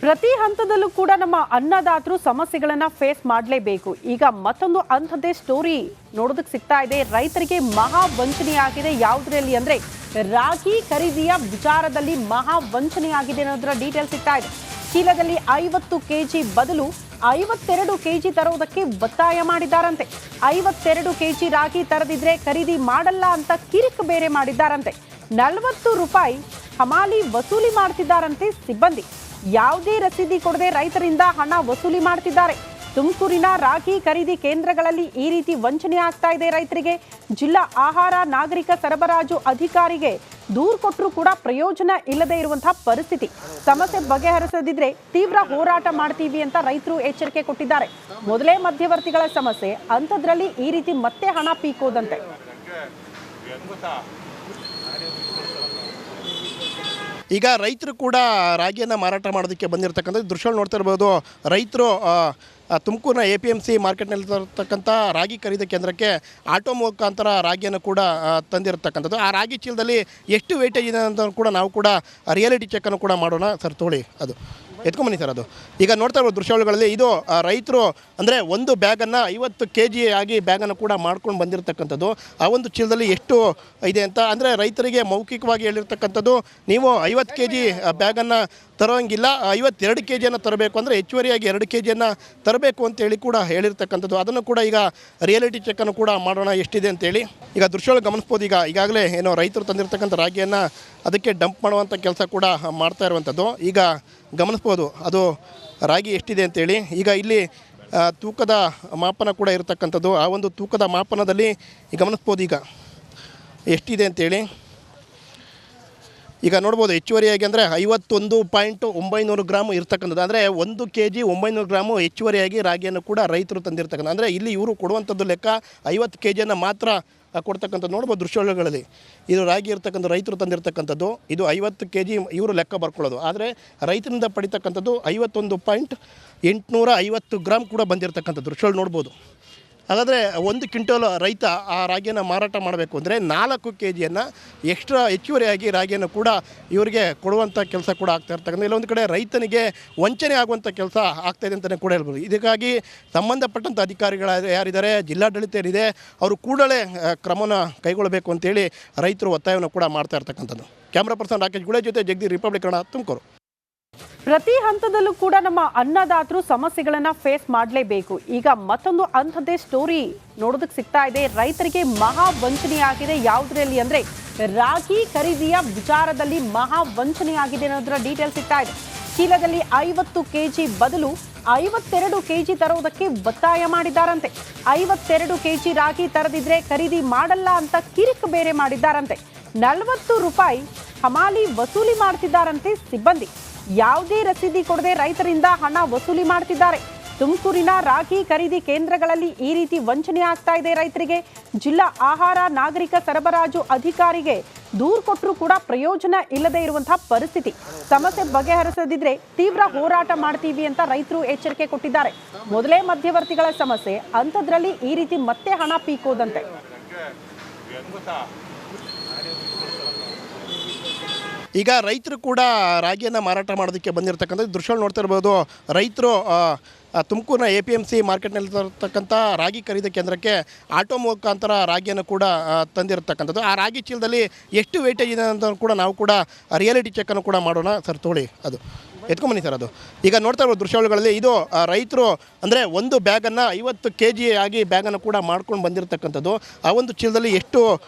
ಪ್ರತಿ ಹಂತದಲ್ಲೂ ಕೂಡ ನಮ್ಮ ಅನ್ನದಾತರು ಸಮಸ್ಯೆಗಳನ್ನ ಫೇಸ್ ಮಾಡಲೇಬೇಕು. ಈಗ ಮತ್ತೊಂದು ಅಂಥದ್ದೇ ಸ್ಟೋರಿ ನೋಡೋದಕ್ಕೆ ಸಿಗ್ತಾ ಇದೆ. ರೈತರಿಗೆ ಮಹಾ ವಂಚನೆಯಾಗಿದೆ. ಯಾವುದರಲ್ಲಿ ಅಂದ್ರೆ ರಾಗಿ ಖರೀದಿಯ ವಿಚಾರದಲ್ಲಿ ಮಹಾ ವಂಚನೆಯಾಗಿದೆ ಅನ್ನೋದರ ಡೀಟೇಲ್ ಸಿಗ್ತಾ ಇದೆ. ಚೀಲದಲ್ಲಿ 50 ಕೆಜಿ ಬದಲು 52 ಕೆಜಿ ತರೋದಕ್ಕೆ ಒತ್ತಾಯ ಮಾಡಿದ್ದಾರಂತೆ. 52 ಕೆಜಿ ರಾಗಿ ತರದಿದ್ರೆ ಖರೀದಿ ಮಾಡಲ್ಲ ಅಂತ ಕಿರಿಕ್ ಬೇರೆ ಮಾಡಿದ್ದಾರಂತೆ. 40 ರೂಪಾಯಿ ಹಮಾಲಿ ವಸೂಲಿ ಮಾಡ್ತಿದ್ದಾರಂತೆ ಸಿಬ್ಬಂದಿ. ಯಾವುದೇ ರಸೀದಿ ಕೊಡದೆ ರೈತರಿಂದ ಹಣ ವಸೂಲಿ ಮಾಡ್ತಿದ್ದಾರೆ. ತುಮಕೂರಿನ ರಾಗಿ ಖರೀದಿ ಕೇಂದ್ರಗಳಲ್ಲಿ ಈ ರೀತಿ ವಂಚನೆ ಆಗ್ತಾ ಇದೆ ರೈತರಿಗೆ. ಜಿಲ್ಲಾ ಆಹಾರ ನಾಗರಿಕ ಸರಬರಾಜು ಅಧಿಕಾರಿಗೆ ದೂರು ಕೊಟ್ಟರೂ ಕೂಡ ಪ್ರಯೋಜನ ಇಲ್ಲದೆ ಇರುವಂತಹ ಪರಿಸ್ಥಿತಿ. ಸಮಸ್ಯೆ ಬಗೆಹರಿಸದಿದ್ರೆ ತೀವ್ರ ಹೋರಾಟ ಮಾಡ್ತೀವಿ ಅಂತ ರೈತರು ಎಚ್ಚರಿಕೆ ಕೊಟ್ಟಿದ್ದಾರೆ. ಮೊದಲೇ ಮಧ್ಯವರ್ತಿಗಳ ಸಮಸ್ಯೆ, ಅಂಥದ್ರಲ್ಲಿ ಈ ರೀತಿ ಮತ್ತೆ ಹಣ ಪೀಕೋದಂತೆ. ಈಗ ರೈತರು ಕೂಡ ರಾಗಿಯನ್ನು ಮಾರಾಟ ಮಾಡೋದಕ್ಕೆ ಬಂದಿರತಕ್ಕಂಥ ದೃಶ್ಯಗಳು ನೋಡ್ತಾ ಇರ್ಬೋದು. ರೈತರು ತುಮಕೂರಿನ APMC ಮಾರ್ಕೆಟ್ನಲ್ಲಿ ತರ್ತಕ್ಕಂಥ ರಾಗಿ ಖರೀದಿ ಕೇಂದ್ರಕ್ಕೆ ಆಟೋ ಮುಖಾಂತರ ರಾಗಿಯನ್ನು ಕೂಡ ತಂದಿರತಕ್ಕಂಥದ್ದು. ಆ ರಾಗಿ ಚೀಲದಲ್ಲಿ ಎಷ್ಟು ವೇಟೇಜ್ ಇದೆ ಅಂತ ಕೂಡ ನಾವು ಕೂಡ ರಿಯಾಲಿಟಿ ಚೆಕ್ಕನ್ನು ಕೂಡ ಮಾಡೋಣ. ಸರ್ ತೋಳಿ ಅದು ಎತ್ಕೊಂಬನ್ನಿ ಸರ್. ಅದು ಈಗ ನೋಡ್ತಾ ಇರೋ ದೃಶ್ಯಾವಳಿಗಳಲ್ಲಿ ಇದು ರೈತರು ಅಂದರೆ ಒಂದು ಬ್ಯಾಗನ್ನು 50 kg ಆಗಿ ಬ್ಯಾಗನ್ನು ಕೂಡ ಮಾಡ್ಕೊಂಡು ಬಂದಿರತಕ್ಕಂಥದ್ದು. ಆ ಒಂದು ಚೀಲದಲ್ಲಿ ಎಷ್ಟು ಇದೆ ಅಂತ ಅಂದರೆ ರೈತರಿಗೆ ಮೌಖಿಕವಾಗಿ ಹೇಳಿರ್ತಕ್ಕಂಥದ್ದು, ನೀವು 50 kg ಬ್ಯಾಗನ್ನು ತರೋಂಗಿಲ್ಲ, 52 kgಯನ್ನು ತರಬೇಕು ಅಂದರೆ ಹೆಚ್ಚುವರಿಯಾಗಿ 2 kgಯನ್ನು ತರಬೇಕು ಅಂತೇಳಿ ಕೂಡ ಹೇಳಿರ್ತಕ್ಕಂಥದ್ದು. ಅದನ್ನು ಕೂಡ ಈಗ ರಿಯಾಲಿಟಿ ಚೆಕ್ಕನ್ನು ಕೂಡ ಮಾಡೋಣ ಎಷ್ಟಿದೆ ಅಂತೇಳಿ. ಈಗ ದೃಶ್ಯಗಳು ಗಮನಿಸ್ಬೋದು. ಈಗಾಗಲೇ ಏನೋ ರೈತರು ತಂದಿರತಕ್ಕಂಥ ರಾಗಿಯನ್ನು ಅದಕ್ಕೆ ಡಂಪ್ ಮಾಡುವಂಥ ಕೆಲಸ ಕೂಡ ಮಾಡ್ತಾ ಇರುವಂಥದ್ದು. ಈಗ ಗಮನಿಸ್ಬೋದು ಅದು ರಾಗಿ ಎಷ್ಟಿದೆ ಅಂತೇಳಿ. ಈಗ ಇಲ್ಲಿ ತೂಕದ ಮಾಪನ ಕೂಡ ಇರತಕ್ಕಂಥದ್ದು. ಆ ಒಂದು ತೂಕದ ಮಾಪನದಲ್ಲಿ ಗಮನಿಸ್ಬೋದು ಈಗ ಎಷ್ಟಿದೆ ಅಂತೇಳಿ. ಈಗ ನೋಡ್ಬೋದು ಹೆಚ್ಚುವರಿಯಾಗಿ ಅಂದರೆ 51.900 ಗ್ರಾಮ್ ಇರ್ತಕ್ಕಂಥದ್ದು. ಅಂದರೆ 1 kg 900 ಗ್ರಾಮು ಹೆಚ್ಚುವರಿಯಾಗಿ ರಾಗಿಯನ್ನು ಕೂಡ ರೈತರು ತಂದಿರ್ತಕ್ಕಂಥ. ಅಂದರೆ ಇಲ್ಲಿ ಇವರು ಕೊಡುವಂಥದ್ದು ಲೆಕ್ಕ 50 kgಯನ್ನು ಮಾತ್ರ ಕೊಡ್ತಕ್ಕಂಥದ್ದು. ನೋಡ್ಬೋದು ದೃಶ್ಯಗಳಲ್ಲಿ ಇದು ರಾಗಿ ಇರ್ತಕ್ಕಂಥ ರೈತರು ತಂದಿರತಕ್ಕಂಥದ್ದು. ಇದು 50 kg ಇವರು ಲೆಕ್ಕ ಬರ್ಕೊಳ್ಳೋದು. ಆದರೆ ರೈತರಿಂದ ಪಡಿತಕ್ಕಂಥದ್ದು 51.850 ಗ್ರಾಮ್ ಕೂಡ ಬಂದಿರತಕ್ಕಂಥ ದೃಶ್ಯಗಳು ನೋಡ್ಬೋದು. ಹಾಗಾದರೆ 1 ಕ್ವಿಂಟಲ್ ರೈತ ಆ ರಾಗಿಯನ್ನು ಮಾರಾಟ ಮಾಡಬೇಕು ಅಂದರೆ 4 kgಯನ್ನು ಎಕ್ಸ್ಟ್ರಾ ಹೆಚ್ಚುವರಿಯಾಗಿ ರಾಗಿಯನ್ನು ಕೂಡ ಇವರಿಗೆ ಕೊಡುವಂಥ ಕೆಲಸ ಕೂಡ ಆಗ್ತಾ ಇರ್ತಕ್ಕಂಥ. ಇಲ್ಲೊಂದು ಕಡೆ ರೈತನಿಗೆ ವಂಚನೆ ಆಗುವಂಥ ಕೆಲಸ ಆಗ್ತಾಯಿದೆ ಅಂತಲೇ ಕೂಡ ಹೇಳ್ಬೋದು. ಇದಕ್ಕಾಗಿ ಸಂಬಂಧಪಟ್ಟಂಥ ಅಧಿಕಾರಿಗಳು ಯಾರಿದ್ದಾರೆ, ಜಿಲ್ಲಾಡಳಿತ ಏನಿದೆ, ಅವರು ಕೂಡಲೇ ಕ್ರಮನ ಕೈಗೊಳ್ಳಬೇಕು ಅಂತೇಳಿ ರೈತರು ಒತ್ತಾಯವನ್ನು ಕೂಡ ಮಾಡ್ತಾ ಇರ್ತಕ್ಕಂಥದ್ದು. ಕ್ಯಾಮ್ರಾ ಪರ್ಸನ್ ರಾಕೇಶ್ ಗುಳೆ ಜೊತೆ ಜಗದೀಶ್, ರಿಪಬ್ಲಿಕ್ ಕನ್ನಡ, ತುಮಕೂರು. ಪ್ರತಿ ಹಂತದಲ್ಲೂ ಕೂಡ ನಮ್ಮ ಅನ್ನದಾತರು ಸಮಸ್ಯೆಗಳನ್ನ ಫೇಸ್ ಮಾಡಲೇಬೇಕು. ಈಗ ಮತ್ತೊಂದು ಅಂಥದ್ದೇ ಸ್ಟೋರಿ ನೋಡೋದಕ್ಕೆ ಸಿಗ್ತಾ ಇದೆ. ರೈತರಿಗೆ ಮಹಾ ವಂಚನೆಯಾಗಿದೆ. ಯಾವುದರಲ್ಲಿ ಅಂದ್ರೆ ರಾಗಿ ಖರೀದಿಯ ವಿಚಾರದಲ್ಲಿ ಮಹಾ ವಂಚನೆಯಾಗಿದೆ ಅನ್ನೋದರ ಡೀಟೇಲ್ ಸಿಗ್ತಾ ಇದೆ. ಚೀಲದಲ್ಲಿ 50 ಕೆಜಿ ಬದಲು 52 ಕೆಜಿ ತರೋದಕ್ಕೆ ಒತ್ತಾಯ ಮಾಡಿದ್ದಾರಂತೆ. 52 ಕೆಜಿ ರಾಗಿ ತರದಿದ್ರೆ ಖರೀದಿ ಮಾಡಲ್ಲ ಅಂತ ಕಿರಿಕ್ ಬೇರೆ ಮಾಡಿದ್ದಾರಂತೆ. 40 ರೂಪಾಯಿ ಹಮಾಲಿ ವಸೂಲಿ ಮಾಡ್ತಿದ್ದಾರಂತೆ ಸಿಬ್ಬಂದಿ. ಯಾವುದೇ ರಸೀದಿ ಕೊಡದೆ ರೈತರಿಂದ ಹಣ ವಸೂಲಿ ಮಾಡ್ತಿದ್ದಾರೆ. ತುಮಕೂರಿನ ರಾಗಿ ಖರೀದಿ ಕೇಂದ್ರಗಳಲ್ಲಿ ಈ ರೀತಿ ವಂಚನೆ ಆಗ್ತಾ ಇದೆ ರೈತರಿಗೆ. ಜಿಲ್ಲಾ ಆಹಾರ ನಾಗರಿಕ ಸರಬರಾಜು ಅಧಿಕಾರಿಗೆ ದೂರು ಕೊಟ್ಟರೂ ಕೂಡ ಪ್ರಯೋಜನ ಇಲ್ಲದೆ ಇರುವಂತಹ ಪರಿಸ್ಥಿತಿ. ಸಮಸ್ಯೆ ಬಗೆಹರಿಸದಿದ್ರೆ ತೀವ್ರ ಹೋರಾಟ ಮಾಡ್ತೀವಿ ಅಂತ ರೈತರು ಎಚ್ಚರಿಕೆ ಕೊಟ್ಟಿದ್ದಾರೆ. ಮೊದಲೇ ಮಧ್ಯವರ್ತಿಗಳ ಸಮಸ್ಯೆ, ಅಂಥದ್ರಲ್ಲಿ ಈ ರೀತಿ ಮತ್ತೆ ಹಣ ಪೀಕೋದಂತೆ. ಈಗ ರೈತರು ಕೂಡ ರಾಗಿಯನ್ನು ಮಾರಾಟ ಮಾಡೋದಕ್ಕೆ ಬಂದಿರತಕ್ಕಂಥ ದೃಶ್ಯಗಳು ನೋಡ್ತಾ ಇರ್ಬೋದು. ರೈತರು ತುಮಕೂರಿನ APMC ಮಾರ್ಕೆಟ್ನಲ್ಲಿ ತರ್ತಕ್ಕಂಥ ರಾಗಿ ಖರೀದಿ ಕೇಂದ್ರಕ್ಕೆ ಆಟೋ ಮುಖಾಂತರ ರಾಗಿಯನ್ನು ಕೂಡ ತಂದಿರತಕ್ಕಂಥದ್ದು. ಆ ರಾಗಿ ಚೀಲದಲ್ಲಿ ಎಷ್ಟು ವೇಟೇಜ್ ಇದೆ ಅಂತ ಕೂಡ ನಾವು ಕೂಡ ರಿಯಾಲಿಟಿ ಚೆಕ್ಕನ್ನು ಕೂಡ ಮಾಡೋಣ. ಸರ್ ತೋಳಿ ಅದು ಎತ್ಕೊಂಬನ್ನಿ ಸರ್. ಅದು ಈಗ ನೋಡ್ತಾ ಇರೋ ದೃಶ್ಯಗಳಲ್ಲಿ ಇದು ರೈತರು ಅಂದರೆ ಒಂದು ಬ್ಯಾಗನ್ನು 50 kg ಆಗಿ ಬ್ಯಾಗನ್ನು ಕೂಡ ಮಾಡ್ಕೊಂಡು ಬಂದಿರತಕ್ಕಂಥದ್ದು. ಆ ಒಂದು ಚೀಲದಲ್ಲಿ ಎಷ್ಟು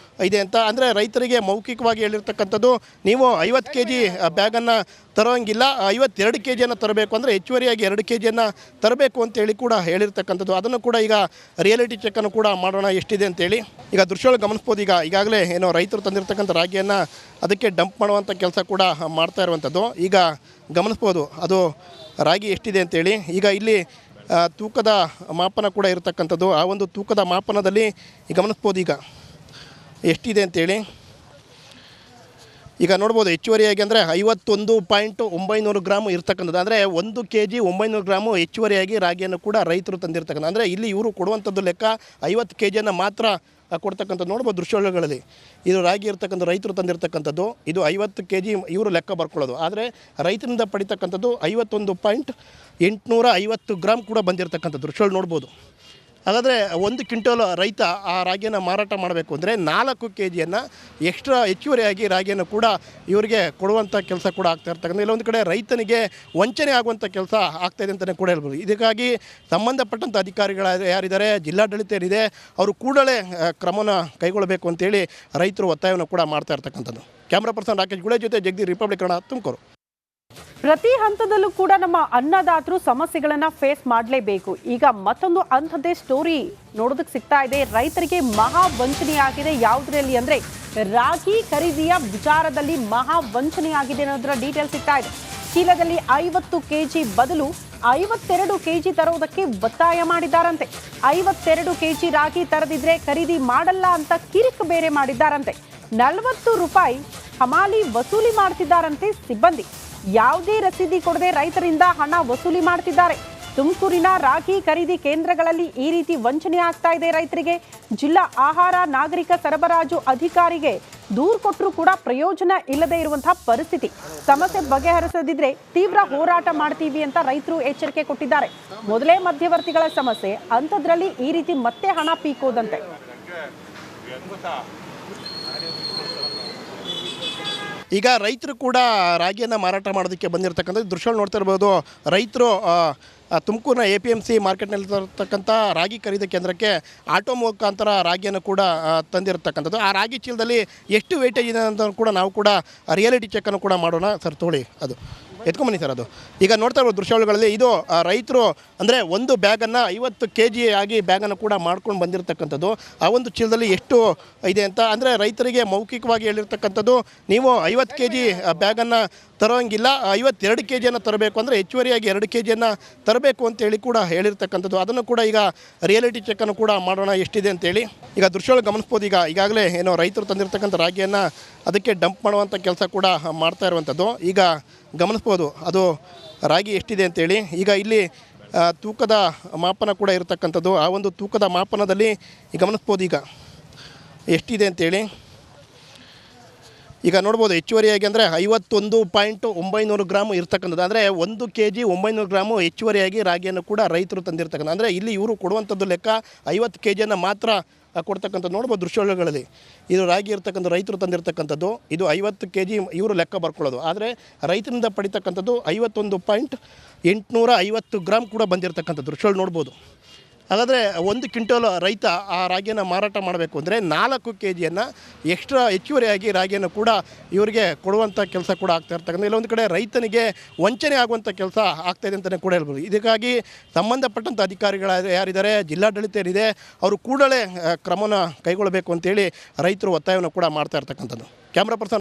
ಇದೆ ಅಂತ ಅಂದರೆ ರೈತರಿಗೆ ಮೌಖಿಕವಾಗಿ ಹೇಳಿರ್ತಕ್ಕಂಥದ್ದು, ನೀವು 50 kg ಬ್ಯಾಗನ್ನು ತರೋಂಗಿಲ್ಲ, 52 kgಯನ್ನು ತರಬೇಕು ಅಂದರೆ ಹೆಚ್ಚುವರಿಯಾಗಿ 2 kgಯನ್ನು ತರಬೇಕು ಅಂತೇಳಿ ಕೂಡ ಹೇಳಿರ್ತಕ್ಕಂಥದ್ದು. ಅದನ್ನು ಕೂಡ ಈಗ ರಿಯಾಲಿಟಿ ಚೆಕ್ಕನ್ನು ಕೂಡ ಮಾಡೋಣ ಎಷ್ಟಿದೆ ಅಂತೇಳಿ. ಈಗ ದೃಶ್ಯಗಳು ಗಮನಿಸ್ಬೋದು. ಈಗಾಗಲೇ ಏನೋ ರೈತರು ತಂದಿರತಕ್ಕಂಥ ರಾಗಿಯನ್ನು ಅದಕ್ಕೆ ಡಂಪ್ ಮಾಡುವಂಥ ಕೆಲಸ ಕೂಡ ಮಾಡ್ತಾ ಇರುವಂಥದ್ದು. ಈಗ ಗಮನಿಸ್ಬೋದು ಅದು ರಾಗಿ ಎಷ್ಟಿದೆ ಅಂತೇಳಿ. ಈಗ ಇಲ್ಲಿ ತೂಕದ ಮಾಪನ ಕೂಡ ಇರತಕ್ಕಂಥದ್ದು. ಆ ಒಂದು ತೂಕದ ಮಾಪನದಲ್ಲಿ ಗಮನಿಸ್ಬೋದು ಈಗ ಎಷ್ಟಿದೆ ಅಂತೇಳಿ. ಈಗ ನೋಡ್ಬೋದು ಹೆಚ್ಚುವರಿಯಾಗಿ ಅಂದರೆ 51.900 ಗ್ರಾಮ್ ಇರ್ತಕ್ಕಂಥದ್ದು. ಅಂದರೆ 1 kg 900 ಗ್ರಾಮು ಹೆಚ್ಚುವರಿಯಾಗಿ ರಾಗಿಯನ್ನು ಕೂಡ ರೈತರು ತಂದಿರತಕ್ಕಂಥ. ಅಂದರೆ ಇಲ್ಲಿ ಇವರು ಕೊಡುವಂಥದ್ದು ಲೆಕ್ಕ 50 kgಯನ್ನು ಮಾತ್ರ ಕೊಡ್ತಕ್ಕಂಥದ್ದು ನೋಡ್ಬೋದು ದೃಶ್ಯಗಳಲ್ಲಿ. ಇದು ರಾಗಿ ಇರ್ತಕ್ಕಂಥ ರೈತರು ತಂದಿರತಕ್ಕಂಥದ್ದು, ಇದು 50 kg ಇವರು ಲೆಕ್ಕ ಬರ್ಕೊಳ್ಳೋದು. ಆದರೆ ರೈತರಿಂದ ಪಡಿತಕ್ಕಂಥದ್ದು 51.850 ಗ್ರಾಮ್ ಕೂಡ ಬಂದಿರತಕ್ಕಂಥದ್ದು ದೃಶ್ಯಗಳು ನೋಡ್ಬೋದು. ಹಾಗಾದರೆ 1 ಕ್ವಿಂಟಲ್ ರೈತ ಆ ರಾಗಿಯನ್ನು ಮಾರಾಟ ಮಾಡಬೇಕು ಅಂದರೆ 4 kgಯನ್ನು ಹೆಚ್ಚುವರಿಯಾಗಿ ರಾಗಿಯನ್ನು ಕೂಡ ಇವರಿಗೆ ಕೊಡುವಂಥ ಕೆಲಸ ಕೂಡ ಆಗ್ತಾ ಇರ್ತಕ್ಕಂಥ. ಇಲ್ಲೊಂದು ಕಡೆ ರೈತನಿಗೆ ವಂಚನೆ ಆಗುವಂಥ ಕೆಲಸ ಆಗ್ತಾಯಿದೆ ಅಂತಲೇ ಕೂಡ ಹೇಳ್ಬೋದು. ಇದಕ್ಕಾಗಿ ಸಂಬಂಧಪಟ್ಟಂಥ ಅಧಿಕಾರಿಗಳು ಯಾರಿದ್ದಾರೆ, ಜಿಲ್ಲಾಡಳಿತ ಏನಿದೆ, ಅವರು ಕೂಡಲೇ ಕ್ರಮನ ಕೈಗೊಳ್ಳಬೇಕು ಅಂತೇಳಿ ರೈತರು ಒತ್ತಾಯವನ್ನು ಕೂಡ ಮಾಡ್ತಾ ಇರ್ತಕ್ಕಂಥದ್ದು. ಕ್ಯಾಮ್ರಾ ಪರ್ಸನ್ ರಾಕೇಶ್ ಗುಳೆ ಜೊತೆ ಜಗದೀಶ್, ರಿಪಬ್ಲಿಕ್ ಕನ್ನಡ, ತುಮಕೂರು. ಪ್ರತಿ ಹಂತದಲ್ಲೂ ಕೂಡ ನಮ್ಮ ಅನ್ನದಾತರು ಸಮಸ್ಯೆಗಳನ್ನ ಫೇಸ್ ಮಾಡಲೇಬೇಕು. ಈಗ ಮತ್ತೊಂದು ಅಂಥದ್ದೇ ಸ್ಟೋರಿ ನೋಡೋದಕ್ಕೆ ಸಿಗ್ತಾ ಇದೆ. ರೈತರಿಗೆ ಮಹಾ ವಂಚನೆಯಾಗಿದೆ. ಯಾವುದರಲ್ಲಿ ಅಂದ್ರೆ ರಾಗಿ ಖರೀದಿಯ ವಿಚಾರದಲ್ಲಿ ಮಹಾ ವಂಚನೆಯಾಗಿದೆ ಅನ್ನೋದರ ಡೀಟೇಲ್ ಸಿಗ್ತಾ ಇದೆ. ಚೀಲದಲ್ಲಿ 50 kg ಬದಲು 52 kg ತರುವುದಕ್ಕೆ ಒತ್ತಾಯ ಮಾಡಿದ್ದಾರಂತೆ. 52 kg ರಾಗಿ ತರದಿದ್ರೆ ಖರೀದಿ ಮಾಡಲ್ಲ ಅಂತ ಕಿರಿಕ್ ಬೇರೆ ಮಾಡಿದ್ದಾರಂತೆ. 40 ರೂಪಾಯಿ ಹಮಾಲಿ ವಸೂಲಿ ಮಾಡ್ತಿದ್ದಾರಂತೆ ಸಿಬ್ಬಂದಿ. ಯಾವುದೇ ರಸೀದಿ ಕೊಡದೆ ರೈತರಿಂದ ಹಣ ವಸೂಲಿ ಮಾಡ್ತಿದ್ದಾರೆ. ತುಮಕೂರಿನ ರಾಗಿ ಖರೀದಿ ಕೇಂದ್ರಗಳಲ್ಲಿ ಈ ರೀತಿ ವಂಚನೆ ಆಗ್ತಾ ಇದೆ ರೈತರಿಗೆ. ಜಿಲ್ಲಾ ಆಹಾರ ನಾಗರಿಕ ಸರಬರಾಜು ಅಧಿಕಾರಿಗೆ ದೂರು ಕೊಟ್ಟರೂ ಕೂಡ ಪ್ರಯೋಜನ ಇಲ್ಲದೆ ಇರುವಂತಹ ಪರಿಸ್ಥಿತಿ. ಸಮಸ್ಯೆ ಬಗೆಹರಿಸದಿದ್ರೆ ತೀವ್ರ ಹೋರಾಟ ಮಾಡ್ತೀವಿ ಅಂತ ರೈತರು ಎಚ್ಚರಿಕೆ ಕೊಟ್ಟಿದ್ದಾರೆ. ಮೊದಲೇ ಮಧ್ಯವರ್ತಿಗಳ ಸಮಸ್ಯೆ, ಅಂಥದ್ರಲ್ಲಿ ಈ ರೀತಿ ಮತ್ತೆ ಹಣ ಪೀಕೋದಂತೆ. ಈಗ ರೈತರು ಕೂಡ ರಾಗಿಯನ್ನು ಮಾರಾಟ ಮಾಡೋದಕ್ಕೆ ಬಂದಿರತಕ್ಕಂಥ ದೃಶ್ಯಗಳು ನೋಡ್ತಾ ಇರ್ಬೋದು. ರೈತರು ತುಮಕೂರಿನ APMC ಮಾರ್ಕೆಟ್ನಲ್ಲಿ ತರ್ತಕ್ಕಂಥ ರಾಗಿ ಖರೀದಿ ಕೇಂದ್ರಕ್ಕೆ ಆಟೋ ಮುಖಾಂತರ ರಾಗಿಯನ್ನು ಕೂಡ ತಂದಿರತಕ್ಕಂಥದ್ದು. ಆ ರಾಗಿ ಚೀಲದಲ್ಲಿ ಎಷ್ಟು ವೇಟೇಜ್ ಇದೆ ಅಂತ ಕೂಡ ನಾವು ಕೂಡ ರಿಯಾಲಿಟಿ ಚೆಕ್ಕನ್ನು ಕೂಡ ಮಾಡೋಣ. ಸರ್ ತೋಳಿ, ಅದು ಎತ್ಕೊಂಬನ್ನಿ ಸರ್. ಅದು ಈಗ ನೋಡ್ತಾ ಇರೋ ದೃಶ್ಯಗಳಲ್ಲಿ ಇದು ರೈತರು ಅಂದರೆ ಒಂದು ಬ್ಯಾಗನ್ನು 50 kg ಆಗಿ ಬ್ಯಾಗನ್ನು ಕೂಡ ಮಾಡ್ಕೊಂಡು ಬಂದಿರತಕ್ಕಂಥದ್ದು. ಆ ಒಂದು ಚೀಲದಲ್ಲಿ ಎಷ್ಟು ಇದೆ ಅಂತ ಅಂದರೆ ರೈತರಿಗೆ ಮೌಖಿಕವಾಗಿ ಹೇಳಿರ್ತಕ್ಕಂಥದ್ದು, ನೀವು 50 kg ಬ್ಯಾಗನ್ನು ತರೋಂಗಿಲ್ಲ, 52 kgಯನ್ನು ತರಬೇಕು ಅಂದರೆ ಹೆಚ್ಚುವರಿಯಾಗಿ 2 kgಯನ್ನು ತರಬೇಕು ಅಂತೇಳಿ ಕೂಡ ಹೇಳಿರ್ತಕ್ಕಂಥದ್ದು. ಅದನ್ನು ಕೂಡ ಈಗ ರಿಯಾಲಿಟಿ ಚೆಕ್ಕನ್ನು ಕೂಡ ಮಾಡೋಣ ಎಷ್ಟಿದೆ ಅಂತೇಳಿ. ಈಗ ದೃಶ್ಯಗಳು ಗಮನಿಸ್ಬೋದು. ಈಗಾಗಲೇ ಏನೋ ರೈತರು ತಂದಿರತಕ್ಕಂಥ ರಾಗಿಯನ್ನು ಅದಕ್ಕೆ ಡಂಪ್ ಮಾಡುವಂಥ ಕೆಲಸ ಕೂಡ ಮಾಡ್ತಾ ಇರುವಂಥದ್ದು. ಈಗ ಗಮನಿಸ್ಬೋದು ಅದು ರಾಗಿ ಎಷ್ಟಿದೆ ಅಂತೇಳಿ. ಈಗ ಇಲ್ಲಿ ತೂಕದ ಮಾಪನ ಕೂಡ ಇರತಕ್ಕಂಥದ್ದು. ಆ ಒಂದು ತೂಕದ ಮಾಪನದಲ್ಲಿ ಗಮನಿಸ್ಬೋದು ಈಗ ಎಷ್ಟಿದೆ ಅಂತೇಳಿ. ಈಗ ನೋಡ್ಬೋದು ಹೆಚ್ಚುವರಿಯಾಗಿ ಅಂದರೆ 51.900 ಗ್ರಾಮ್ ಇರ್ತಕ್ಕಂಥದ್ದು. ಅಂದರೆ 1 kg 900 ಗ್ರಾಮು ಹೆಚ್ಚುವರಿಯಾಗಿ ರಾಗಿಯನ್ನು ಕೂಡ ರೈತರು ತಂದಿರ್ತಕ್ಕಂಥ. ಅಂದರೆ ಇಲ್ಲಿ ಇವರು ಕೊಡುವಂಥದ್ದು ಲೆಕ್ಕ 50 kgಯನ್ನು ಮಾತ್ರ ಕೊಡ್ತಕ್ಕಂಥದ್ದು ನೋಡ್ಬೋದು ದೃಶ್ಯಗಳಲ್ಲಿ. ಇದು ರಾಗಿ ಇರ್ತಕ್ಕಂಥ ರೈತರು ತಂದಿರತಕ್ಕಂಥದ್ದು, ಇದು 50 kg ಇವರು ಲೆಕ್ಕ ಬರ್ಕೊಳ್ಳೋದು. ಆದರೆ ರೈತರಿಂದ ಪಡಿತಕ್ಕಂಥದ್ದು 51.850 ಗ್ರಾಮ್ ಕೂಡ ಬಂದಿರತಕ್ಕಂಥದ್ದು ದೃಶ್ಯಗಳು ನೋಡ್ಬೋದು. ಹಾಗಾದರೆ 1 ಕ್ವಿಂಟಲ್ ರೈತ ಆ ರಾಗಿಯನ್ನು ಮಾರಾಟ ಮಾಡಬೇಕು ಅಂದರೆ 4 kgಯನ್ನು ಹೆಚ್ಚುವರಿಯಾಗಿ ರಾಗಿಯನ್ನು ಕೂಡ ಇವರಿಗೆ ಕೊಡುವಂಥ ಕೆಲಸ ಕೂಡ ಆಗ್ತಾ ಇರ್ತಕ್ಕಂಥ. ಇಲ್ಲೊಂದು ಕಡೆ ರೈತನಿಗೆ ವಂಚನೆ ಆಗುವಂಥ ಕೆಲಸ ಆಗ್ತಾಯಿದೆ ಅಂತಲೇ ಕೂಡ ಹೇಳ್ಬೋದು. ಇದಕ್ಕಾಗಿ ಸಂಬಂಧಪಟ್ಟಂಥ ಅಧಿಕಾರಿಗಳು ಯಾರಿದ್ದಾರೆ, ಜಿಲ್ಲಾಡಳಿತ ಏನಿದೆ, ಅವರು ಕೂಡಲೇ ಕ್ರಮನ ಕೈಗೊಳ್ಳಬೇಕು ಅಂತೇಳಿ ರೈತರು ಒತ್ತಾಯವನ್ನು ಕೂಡ ಮಾಡ್ತಾ ಇರ್ತಕ್ಕಂಥದ್ದು. Camera person